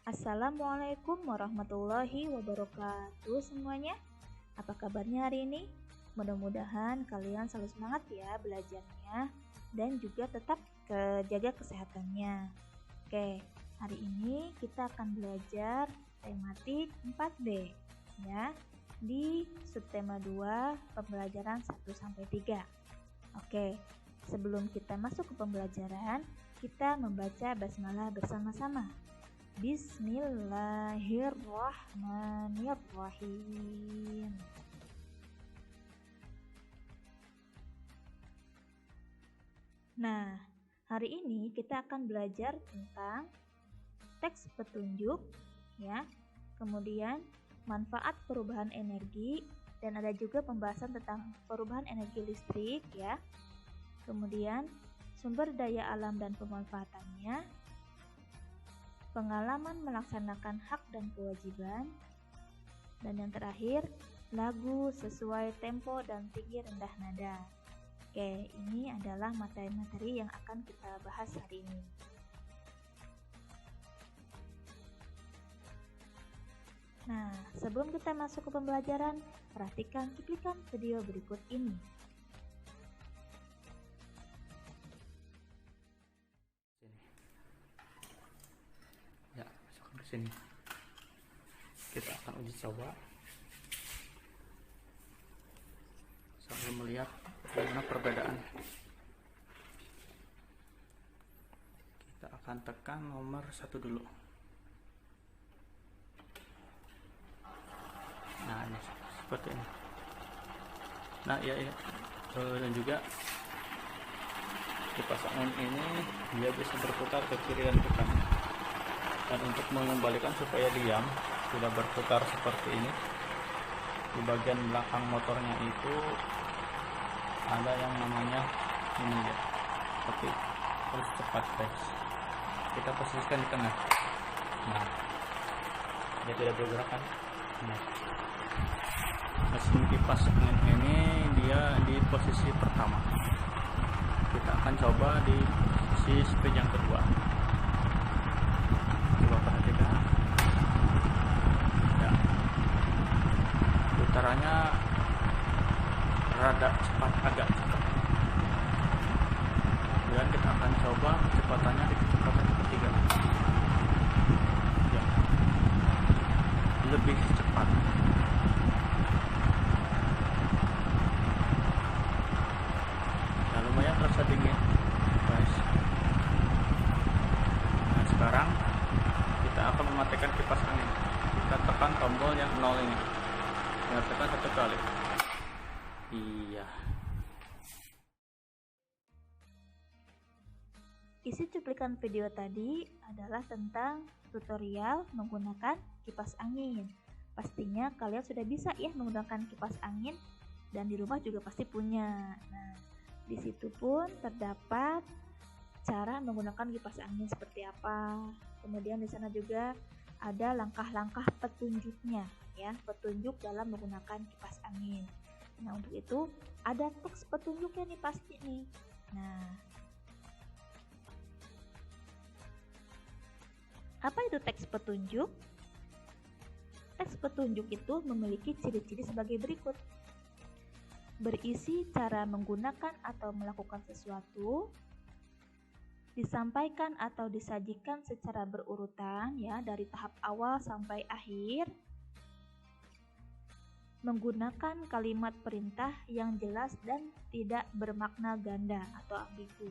Assalamualaikum warahmatullahi wabarakatuh semuanya. Apa kabarnya hari ini? Mudah-mudahan kalian selalu semangat ya belajarnya dan juga tetap jaga kesehatannya. Oke, hari ini kita akan belajar tematik 4B ya, di subtema 2 pembelajaran 1-3. Oke, sebelum kita masuk ke pembelajaran, kita membaca basmalah bersama-sama. Bismillahirrahmanirrahim. Nah, hari ini kita akan belajar tentang teks petunjuk ya. Kemudian manfaat perubahan energi dan ada juga pembahasan tentang perubahan energi listrik ya. Kemudian sumber daya alam dan pemanfaatannya, pengalaman melaksanakan hak dan kewajiban, dan yang terakhir lagu sesuai tempo dan tinggi rendah nada. Oke, ini adalah materi-materi yang akan kita bahas hari ini. Nah, sebelum kita masuk ke pembelajaran, perhatikan cuplikan video berikut ini. Ya, masuk ke sini. Kita akan uji coba sambil melihat bagaimana perbedaan. Kita akan tekan nomor 1 dulu. Nah, ini seperti ini. Nah, ya. Dan juga kipas angin ini dia bisa berputar ke kiri dan ke kanan. Dan untuk mengembalikan supaya diam, tidak berputar seperti ini, di bagian belakang motornya itu ada yang namanya ini ya, tapi harus cepat guys. Kita posisikan di tengah. Nah, dia tidak bergerak kan. Nah, mesin kipas angin ini dia di posisi pertama. Kita akan coba di posisi speed yang kedua. Coba perhatikan ya, putarannya rada cepat, agak cepat. Dan kita akan coba kecepatannya di kecepatan ketiga ya, lebih cepat. Ya, lumayan terasa dingin guys. Nah, sekarang kita akan mematikan kipas angin. Kita tekan tombol yang 0 ini. Kita tekan 1 kali. Iya. Isi cuplikan video tadi adalah tentang tutorial menggunakan kipas angin. Pastinya kalian sudah bisa ya menggunakan kipas angin dan di rumah juga pasti punya. Nah, di situ pun terdapat cara menggunakan kipas angin seperti apa. Kemudian di sana juga ada langkah-langkah petunjuknya ya, petunjuk dalam menggunakan kipas angin. Nah, untuk itu ada teks petunjuknya nih pasti nih. Nah, apa itu teks petunjuk? Teks petunjuk itu memiliki ciri-ciri sebagai berikut. Berisi cara menggunakan atau melakukan sesuatu, disampaikan atau disajikan secara berurutan ya, dari tahap awal sampai akhir, menggunakan kalimat perintah yang jelas dan tidak bermakna ganda atau ambigu.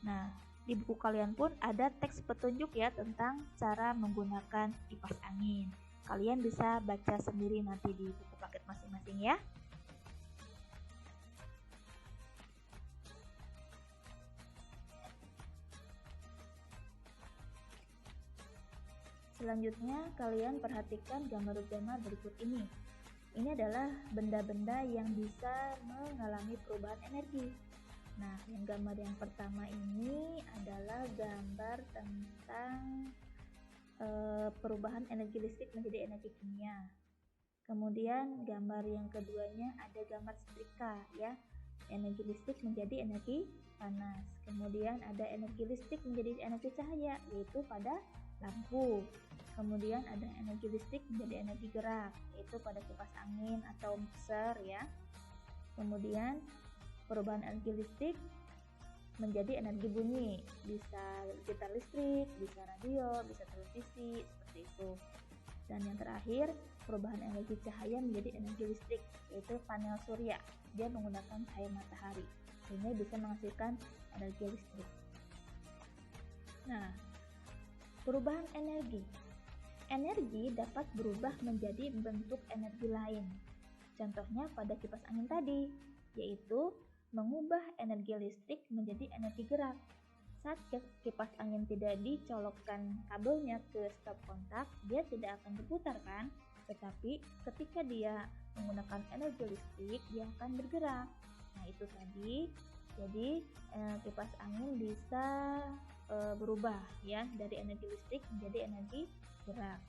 Nah, di buku kalian pun ada teks petunjuk ya tentang cara menggunakan kipas angin. Kalian bisa baca sendiri nanti di buku paket masing-masing ya. Selanjutnya kalian perhatikan gambar-gambar berikut ini. Ini adalah benda-benda yang bisa mengalami perubahan energi. Nah, yang gambar yang pertama ini adalah gambar tentang perubahan energi listrik menjadi energi kimia. Kemudian gambar yang keduanya ada gambar setrika ya, energi listrik menjadi energi panas. Kemudian ada energi listrik menjadi energi cahaya, yaitu pada lampu. Kemudian ada energi listrik menjadi energi gerak, yaitu pada kipas angin atau mixer ya. Kemudian perubahan energi listrik menjadi energi bunyi, bisa gitar listrik, bisa radio, bisa televisi, seperti itu. Dan yang terakhir, perubahan energi cahaya menjadi energi listrik, yaitu panel surya. Dia menggunakan cahaya matahari, sehingga bisa menghasilkan energi listrik. Nah, perubahan energi. Energi dapat berubah menjadi bentuk energi lain. Contohnya pada kipas angin tadi, yaitu mengubah energi listrik menjadi energi gerak. Saat kipas angin tidak dicolokkan kabelnya ke stop kontak, dia tidak akan berputar kan? Tetapi ketika dia menggunakan energi listrik, dia akan bergerak. Nah, itu tadi. Jadi kipas angin bisa berubah ya dari energi listrik menjadi energi gerak.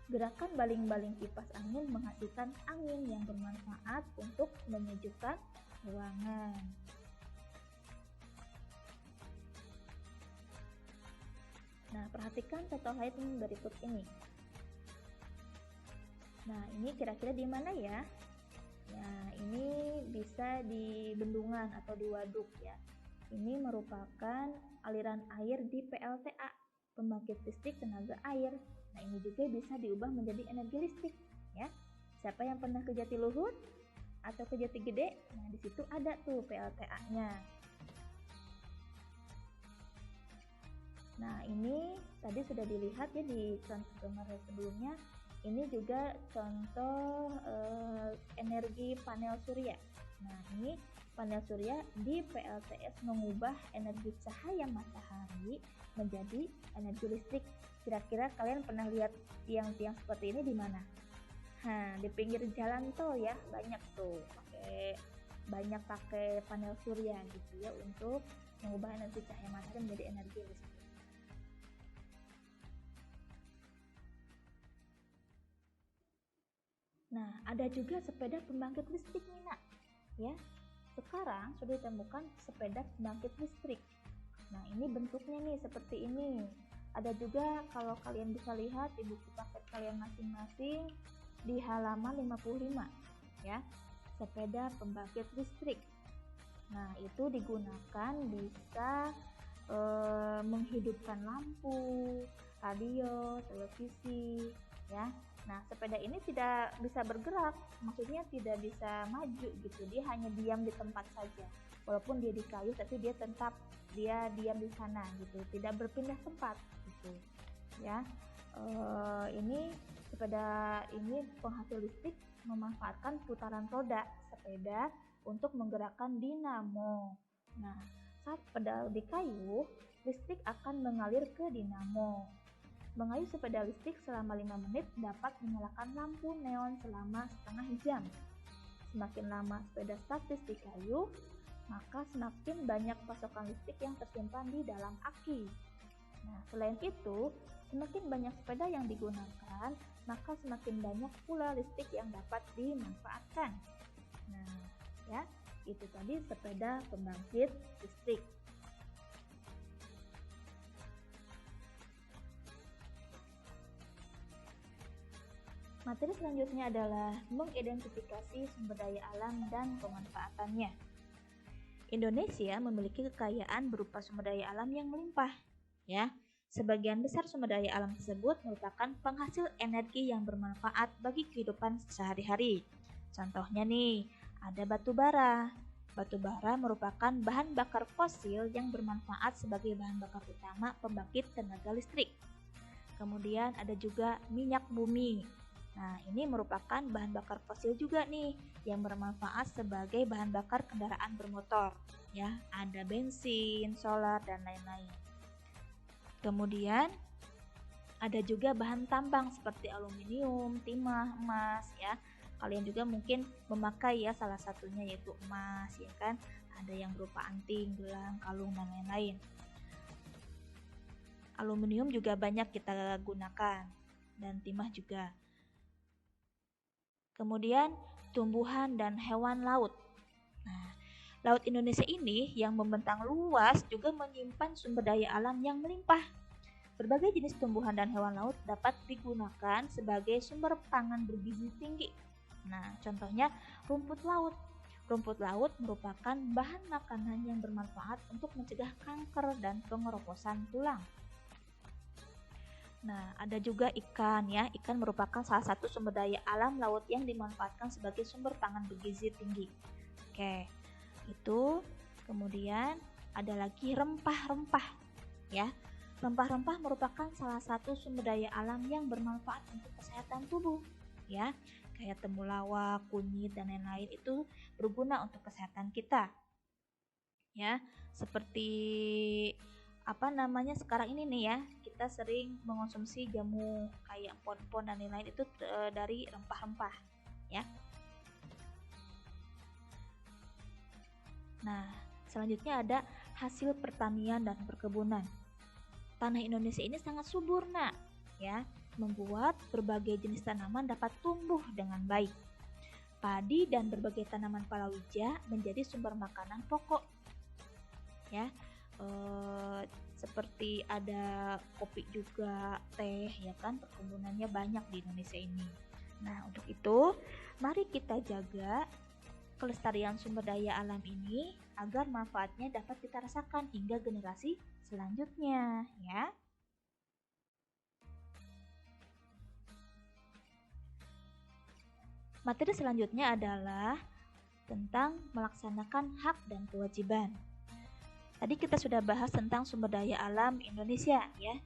Gerakan baling-baling kipas angin menghasilkan angin yang bermanfaat untuk menyejukkan ruangan. Nah, perhatikan contoh lain berikut ini. Nah, ini kira-kira di mana ya? Nah, ini bisa di bendungan atau di waduk ya. Ini merupakan aliran air di PLTA, pembangkit listrik tenaga air. Nah, ini juga bisa diubah menjadi energi listrik ya. Siapa yang pernah ke Jatiluhur atau ke Jati Gede? Nah, di situ ada tuh PLTA-nya. Nah, ini tadi sudah dilihat ya di contoh gambar sebelumnya. Ini juga contoh energi panel surya. Nah, ini panel surya di PLTS mengubah energi cahaya matahari menjadi energi listrik. Kira-kira kalian pernah lihat tiang-tiang seperti ini di mana? Nah, di pinggir jalan tol ya, banyak tuh pakai panel surya gitu ya untuk mengubah energi cahaya matahari menjadi energi listrik. Nah, ada juga sepeda pembangkit listrik nih nak, ya. Sekarang sudah ditemukan sepeda pembangkit listrik. Nah, ini bentuknya nih seperti ini. Ada juga kalau kalian bisa lihat di buku paket kalian masing-masing di halaman 55, ya. Sepeda pembangkit listrik. Nah, itu digunakan bisa menghidupkan lampu, radio, televisi, ya. Nah, sepeda ini tidak bisa bergerak, maksudnya tidak bisa maju gitu. Dia hanya diam di tempat saja. Walaupun dia di kayu, tapi dia tetap diam di sana gitu, tidak berpindah tempat gitu. Ya, ini sepeda ini penghasil listrik memanfaatkan putaran roda sepeda untuk menggerakkan dinamo. Nah, saat pedal di kayu, listrik akan mengalir ke dinamo. Mengayuh sepeda listrik selama 5 menit dapat menyalakan lampu neon selama setengah jam. Semakin lama sepeda statis di kayu, maka semakin banyak pasokan listrik yang tersimpan di dalam aki. Nah, selain itu, semakin banyak sepeda yang digunakan, maka semakin banyak pula listrik yang dapat dimanfaatkan. Nah, ya, itu tadi sepeda pembangkit listrik. Materi selanjutnya adalah mengidentifikasi sumber daya alam dan pemanfaatannya. Indonesia memiliki kekayaan berupa sumber daya alam yang melimpah, ya. Sebagian besar sumber daya alam tersebut merupakan penghasil energi yang bermanfaat bagi kehidupan sehari-hari. Contohnya nih, ada batu bara. Batu bara merupakan bahan bakar fosil yang bermanfaat sebagai bahan bakar utama pembangkit tenaga listrik. Kemudian ada juga minyak bumi. Nah, ini merupakan bahan bakar fosil juga nih yang bermanfaat sebagai bahan bakar kendaraan bermotor, ya. Ada bensin, solar dan lain-lain. Kemudian ada juga bahan tambang seperti aluminium, timah, emas, ya. Kalian juga mungkin memakai ya salah satunya yaitu emas, ya kan? Ada yang berupa anting, gelang, kalung dan lain-lain. Aluminium juga banyak kita gunakan dan timah juga. Kemudian tumbuhan dan hewan laut. Nah, Laut Indonesia ini yang membentang luas juga menyimpan sumber daya alam yang melimpah. Berbagai jenis tumbuhan dan hewan laut dapat digunakan sebagai sumber pangan bergizi tinggi. Nah, contohnya rumput laut. Rumput laut merupakan bahan makanan yang bermanfaat untuk mencegah kanker dan pengeroposan tulang. Nah, ada juga ikan ya. Ikan merupakan salah satu sumber daya alam laut yang dimanfaatkan sebagai sumber pangan bergizi tinggi. Oke, itu kemudian ada lagi rempah-rempah ya. Rempah-rempah merupakan salah satu sumber daya alam yang bermanfaat untuk kesehatan tubuh ya. Kayak temulawak, kunyit dan lain-lain itu berguna untuk kesehatan kita. Ya, seperti sekarang ini nih ya, kita sering mengonsumsi jamu kayak empon-empon dan lain-lain itu dari rempah-rempah ya. Nah, selanjutnya ada hasil pertanian dan perkebunan. Tanah Indonesia ini sangat subur, nak, ya, membuat berbagai jenis tanaman dapat tumbuh dengan baik. Padi dan berbagai tanaman palawija menjadi sumber makanan pokok, ya. Seperti ada kopi juga, teh, ya kan, perkebunannya banyak di Indonesia ini. Nah, untuk itu, mari kita jaga kelestarian sumber daya alam ini agar manfaatnya dapat kita rasakan hingga generasi selanjutnya, ya. Materi selanjutnya adalah tentang melaksanakan hak dan kewajiban. Tadi kita sudah bahas tentang sumber daya alam Indonesia, ya.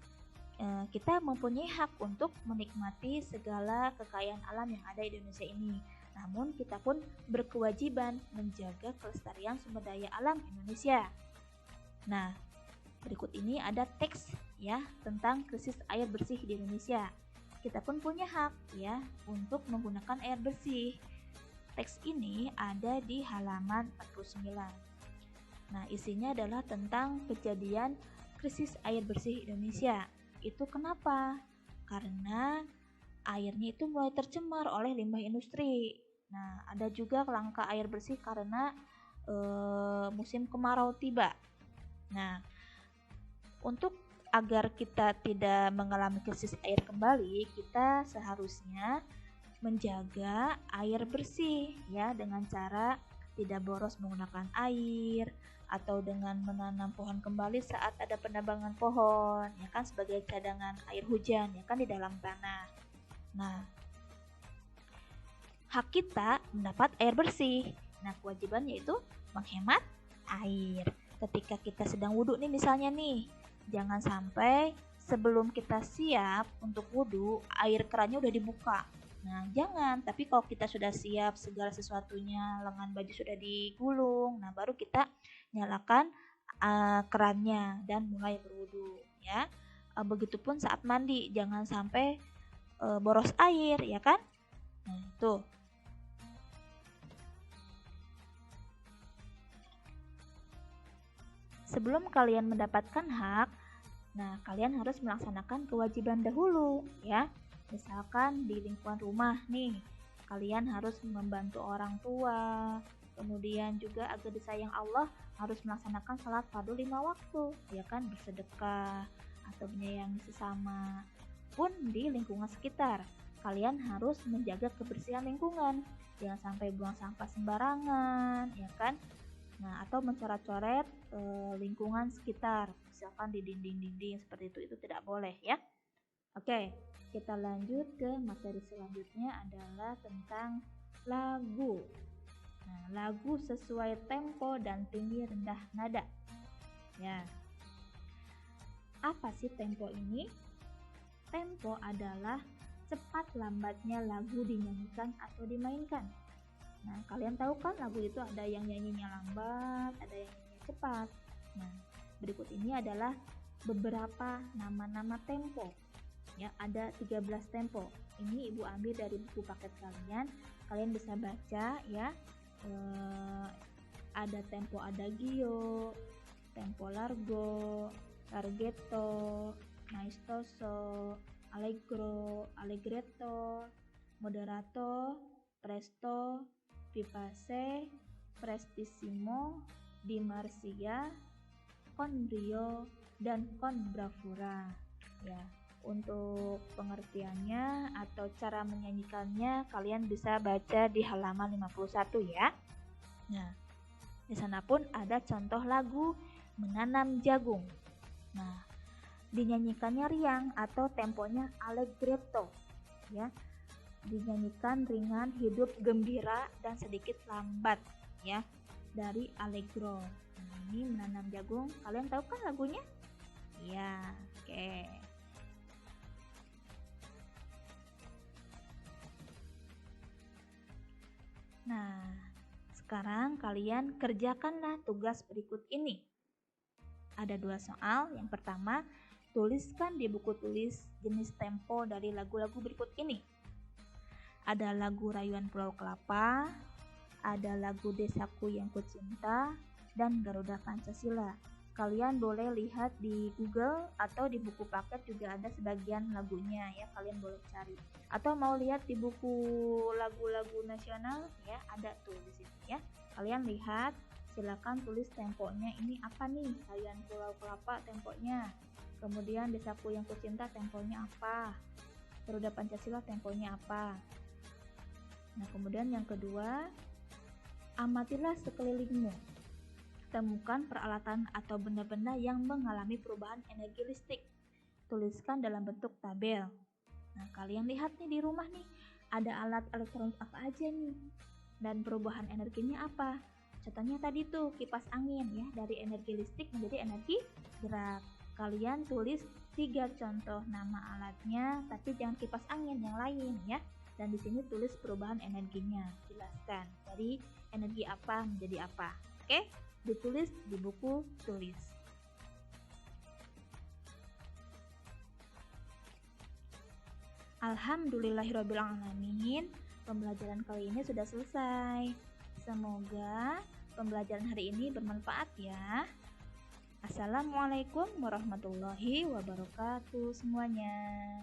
Kita mempunyai hak untuk menikmati segala kekayaan alam yang ada di Indonesia ini. Namun kita pun berkewajiban menjaga kelestarian sumber daya alam Indonesia. Nah, berikut ini ada teks ya tentang krisis air bersih di Indonesia. Kita pun punya hak ya untuk menggunakan air bersih. Teks ini ada di halaman 49. Nah, isinya adalah tentang kejadian krisis air bersih Indonesia. Itu kenapa? Karena airnya itu mulai tercemar oleh limbah industri. Nah, ada juga langka air bersih karena musim kemarau tiba. Nah, untuk agar kita tidak mengalami krisis air kembali, kita seharusnya menjaga air bersih ya dengan cara tidak boros menggunakan air atau dengan menanam pohon kembali saat ada penebangan pohon ya kan sebagai cadangan air hujan ya kan di dalam tanah. Nah, hak kita mendapat air bersih. Nah, kewajibannya itu menghemat air. Ketika kita sedang wudhu nih misalnya nih, jangan sampai sebelum kita siap untuk wudhu, air kerannya udah dibuka. Nah, jangan. Tapi kalau kita sudah siap segala sesuatunya, lengan baju sudah digulung, nah baru kita nyalakan kerannya dan mulai berwudhu ya. Begitupun saat mandi, jangan sampai boros air ya kan. Nah, itu. Sebelum kalian mendapatkan hak, nah kalian harus melaksanakan kewajiban dahulu ya. Misalkan di lingkungan rumah nih, kalian harus membantu orang tua, kemudian juga agar disayang Allah harus melaksanakan salat fardu 5 waktu, ya kan, bersedekah atau menyayangi sesama. Pun di lingkungan sekitar, kalian harus menjaga kebersihan lingkungan, jangan sampai buang sampah sembarangan, ya kan. Nah, atau mencoret-coret lingkungan sekitar, misalkan di dinding-dinding seperti itu tidak boleh ya. Oke, kita lanjut ke materi selanjutnya adalah tentang lagu. Nah, lagu sesuai tempo dan tinggi rendah nada. Ya. Apa sih tempo ini? Tempo adalah cepat lambatnya lagu dinyanyikan atau dimainkan. Nah, kalian tahu kan lagu itu ada yang nyanyinya lambat, ada yang nyanyinya cepat. Nah, berikut ini adalah beberapa nama-nama tempo. Ya, ada 13 tempo. Ini Ibu ambil dari buku paket kalian. Kalian bisa baca ya. Ada tempo adagio, tempo largo, larghetto, maestoso, allegro, allegretto, moderato, presto, vivace, prestissimo, di marcia, con brio, dan con bravura. Ya, untuk pengertiannya atau cara menyanyikannya kalian bisa baca di halaman 51 ya. Nah, di sana pun ada contoh lagu Menanam Jagung. Nah, dinyanyikannya riang atau temponya allegretto ya. Dinyanyikan ringan, hidup gembira dan sedikit lambat ya, dari allegro. Nah, ini Menanam Jagung. Kalian tahu kan lagunya? Ya, oke. Nah, sekarang kalian kerjakanlah tugas berikut ini. Ada 2 soal. Yang pertama, tuliskan di buku tulis jenis tempo dari lagu-lagu berikut ini. Ada lagu Rayuan Pulau Kelapa, ada lagu Desaku Yang Kucinta, dan Garuda Pancasila. Kalian boleh lihat di Google atau di buku paket juga ada sebagian lagunya ya, kalian boleh cari. Atau mau lihat di buku lagu-lagu nasional ya, ada tuh di sini ya. Kalian lihat, silakan tulis temponya ini apa nih? Rayuan Pulau Kelapa temponya. Kemudian Desaku Yang Kucinta temponya apa? Garuda Pancasila temponya apa? Nah, kemudian yang kedua, amatilah sekelilingmu. Temukan peralatan atau benda-benda yang mengalami perubahan energi listrik. Tuliskan dalam bentuk tabel. Nah, kalian lihat nih di rumah nih, ada alat elektronik apa aja nih? Dan perubahan energinya apa? Contohnya tadi tuh kipas angin ya, dari energi listrik menjadi energi gerak. Kalian tulis 3 contoh nama alatnya, tapi jangan kipas angin, yang lain ya. Dan di sini tulis perubahan energinya, jelaskan dari energi apa menjadi apa. Oke, ditulis di buku tulis. Alhamdulillahirrabbilalamin, pembelajaran kali ini sudah selesai. Semoga pembelajaran hari ini bermanfaat ya. Assalamualaikum warahmatullahi wabarakatuh semuanya.